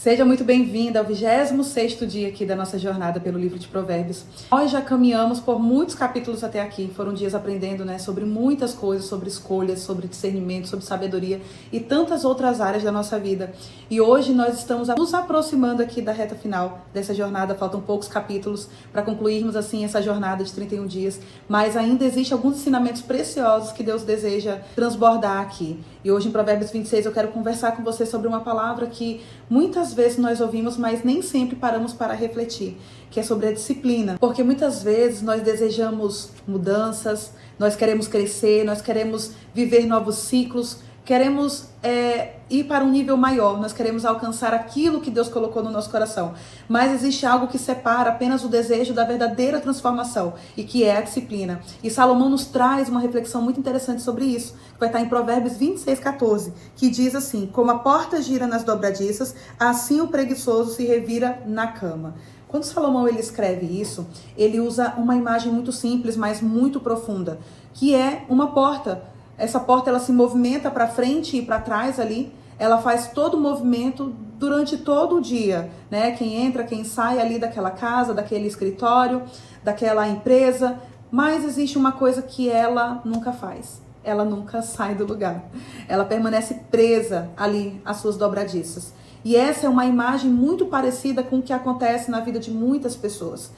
Seja muito bem-vinda ao 26º dia aqui da nossa jornada pelo livro de Provérbios. Nós já caminhamos por muitos capítulos até aqui, foram dias aprendendo, sobre muitas coisas, sobre escolhas, sobre discernimento, sobre sabedoria e tantas outras áreas da nossa vida. E hoje nós estamos nos aproximando aqui da reta final dessa jornada, faltam poucos capítulos para concluirmos assim essa jornada de 31 dias, mas ainda existem alguns ensinamentos preciosos que Deus deseja transbordar aqui. E hoje em Provérbios 26 eu quero conversar com você sobre uma palavra que muitas vezes nós ouvimos, mas nem sempre paramos para refletir, que é sobre a disciplina. Porque muitas vezes nós desejamos mudanças, nós queremos crescer, nós queremos viver novos ciclos, queremos ir para um nível maior, nós queremos alcançar aquilo que Deus colocou no nosso coração. Mas existe algo que separa apenas o desejo da verdadeira transformação, e que é a disciplina. E Salomão nos traz uma reflexão muito interessante sobre isso, que vai estar em Provérbios 26:14, que diz assim: como a porta gira nas dobradiças, assim o preguiçoso se revira na cama. Quando Salomão ele escreve isso, ele usa uma imagem muito simples, mas muito profunda, que é uma porta. Essa porta ela se movimenta para frente e para trás ali, ela faz todo o movimento durante todo o dia, né? Quem entra, quem sai ali daquela casa, daquele escritório, daquela empresa, mas existe uma coisa que ela nunca faz. Ela nunca sai do lugar. Ela permanece presa ali às suas dobradiças. E essa é uma imagem muito parecida com o que acontece na vida de muitas pessoas.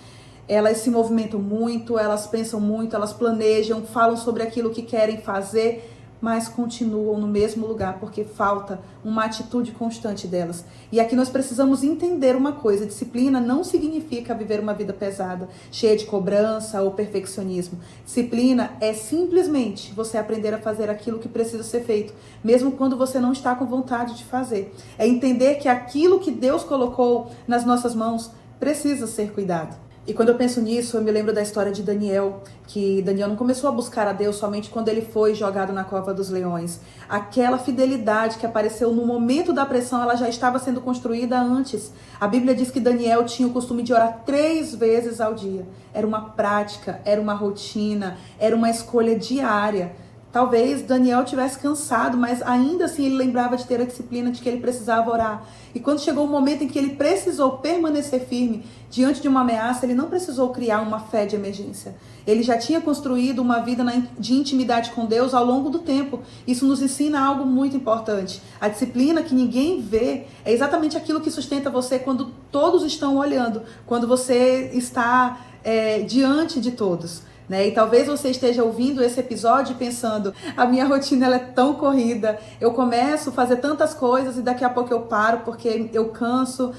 Elas se movimentam muito, elas pensam muito, elas planejam, falam sobre aquilo que querem fazer, mas continuam no mesmo lugar porque falta uma atitude constante delas. E aqui nós precisamos entender uma coisa: disciplina não significa viver uma vida pesada, cheia de cobrança ou perfeccionismo. Disciplina é simplesmente você aprender a fazer aquilo que precisa ser feito, mesmo quando você não está com vontade de fazer. É entender que aquilo que Deus colocou nas nossas mãos precisa ser cuidado. E quando eu penso nisso, eu me lembro da história de Daniel, que Daniel não começou a buscar a Deus somente quando ele foi jogado na cova dos leões. Aquela fidelidade que apareceu no momento da pressão, ela já estava sendo construída antes. A Bíblia diz que Daniel tinha o costume de orar 3 vezes ao dia. Era uma prática, era uma rotina, era uma escolha diária. Talvez Daniel tivesse cansado, mas ainda assim ele lembrava de ter a disciplina de que ele precisava orar. E quando chegou o momento em que ele precisou permanecer firme diante de uma ameaça, ele não precisou criar uma fé de emergência. Ele já tinha construído uma vida de intimidade com Deus ao longo do tempo. Isso nos ensina algo muito importante. A disciplina que ninguém vê é exatamente aquilo que sustenta você quando todos estão olhando, quando você está diante de todos. E talvez você esteja ouvindo esse episódio pensando: a minha rotina ela é tão corrida, eu começo a fazer tantas coisas e daqui a pouco eu paro porque eu canso,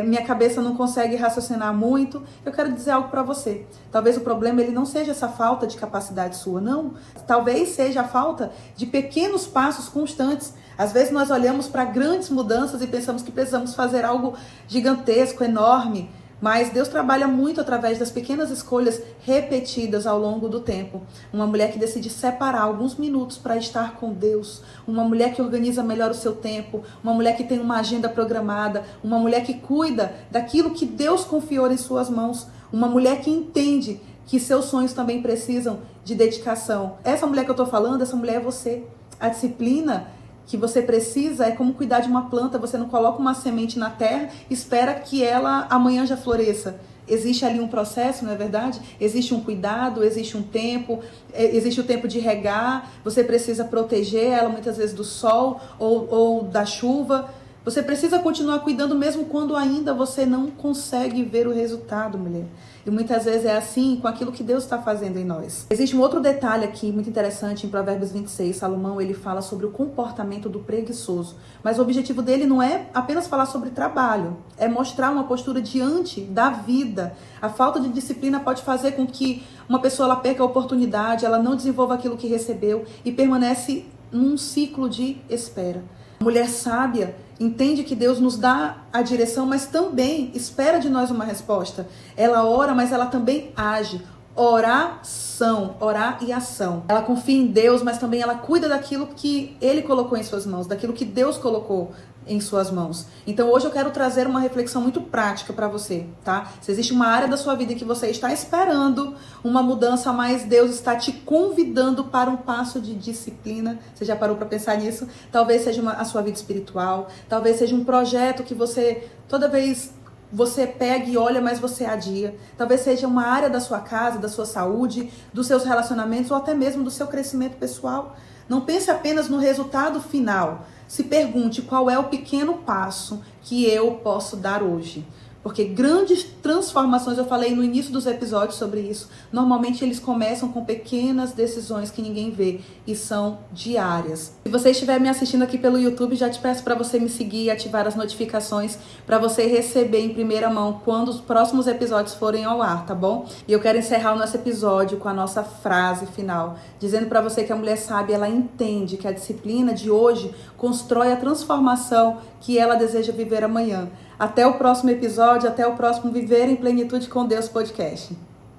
minha cabeça não consegue raciocinar muito. Eu quero dizer algo para você: talvez o problema ele não seja essa falta de capacidade sua, não. Talvez seja a falta de pequenos passos constantes. Às vezes nós olhamos para grandes mudanças e pensamos que precisamos fazer algo gigantesco, enorme. Mas Deus trabalha muito através das pequenas escolhas repetidas ao longo do tempo. Uma mulher que decide separar alguns minutos para estar com Deus. Uma mulher que organiza melhor o seu tempo. Uma mulher que tem uma agenda programada. Uma mulher que cuida daquilo que Deus confiou em suas mãos. Uma mulher que entende que seus sonhos também precisam de dedicação. Essa mulher que eu estou falando, essa mulher é você. A disciplina que você precisa é como cuidar de uma planta. Você não coloca uma semente na terra e espera que ela amanhã já floresça. Existe ali um processo, não é verdade? Existe um cuidado, existe um tempo, existe o tempo de regar. Você precisa proteger ela muitas vezes do sol ou da chuva. Você precisa continuar cuidando mesmo quando ainda você não consegue ver o resultado, mulher. E muitas vezes é assim com aquilo que Deus está fazendo em nós. Existe um outro detalhe aqui muito interessante em Provérbios 26. Salomão ele fala sobre o comportamento do preguiçoso. Mas o objetivo dele não é apenas falar sobre trabalho. É mostrar uma postura diante da vida. A falta de disciplina pode fazer com que uma pessoa ela perca a oportunidade, ela não desenvolva aquilo que recebeu e permanece num ciclo de espera. A mulher sábia entende que Deus nos dá a direção, mas também espera de nós uma resposta. Ela ora, mas ela também age. Oração, orar e ação. Ela confia em Deus, mas também ela cuida daquilo que Ele colocou em suas mãos, daquilo que Deus colocou em suas mãos. Então hoje eu quero trazer uma reflexão muito prática para você, tá? Se existe uma área da sua vida em que você está esperando uma mudança, mas Deus está te convidando para um passo de disciplina. Você já parou para pensar nisso? Talvez seja a sua vida espiritual, talvez seja um projeto que você toda vez você pega e olha, mas você adia. Talvez seja uma área da sua casa, da sua saúde, dos seus relacionamentos ou até mesmo do seu crescimento pessoal. Não pense apenas no resultado final. Se pergunte qual é o pequeno passo que eu posso dar hoje. Porque grandes transformações, eu falei no início dos episódios sobre isso, normalmente eles começam com pequenas decisões que ninguém vê e são diárias. Se você estiver me assistindo aqui pelo YouTube, já te peço para você me seguir e ativar as notificações para você receber em primeira mão quando os próximos episódios forem ao ar, tá bom? E eu quero encerrar o nosso episódio com a nossa frase final, dizendo para você que a mulher sábia, ela entende que a disciplina de hoje constrói a transformação que ela deseja viver amanhã. Até o próximo episódio, até o próximo Viver em Plenitude com Deus podcast.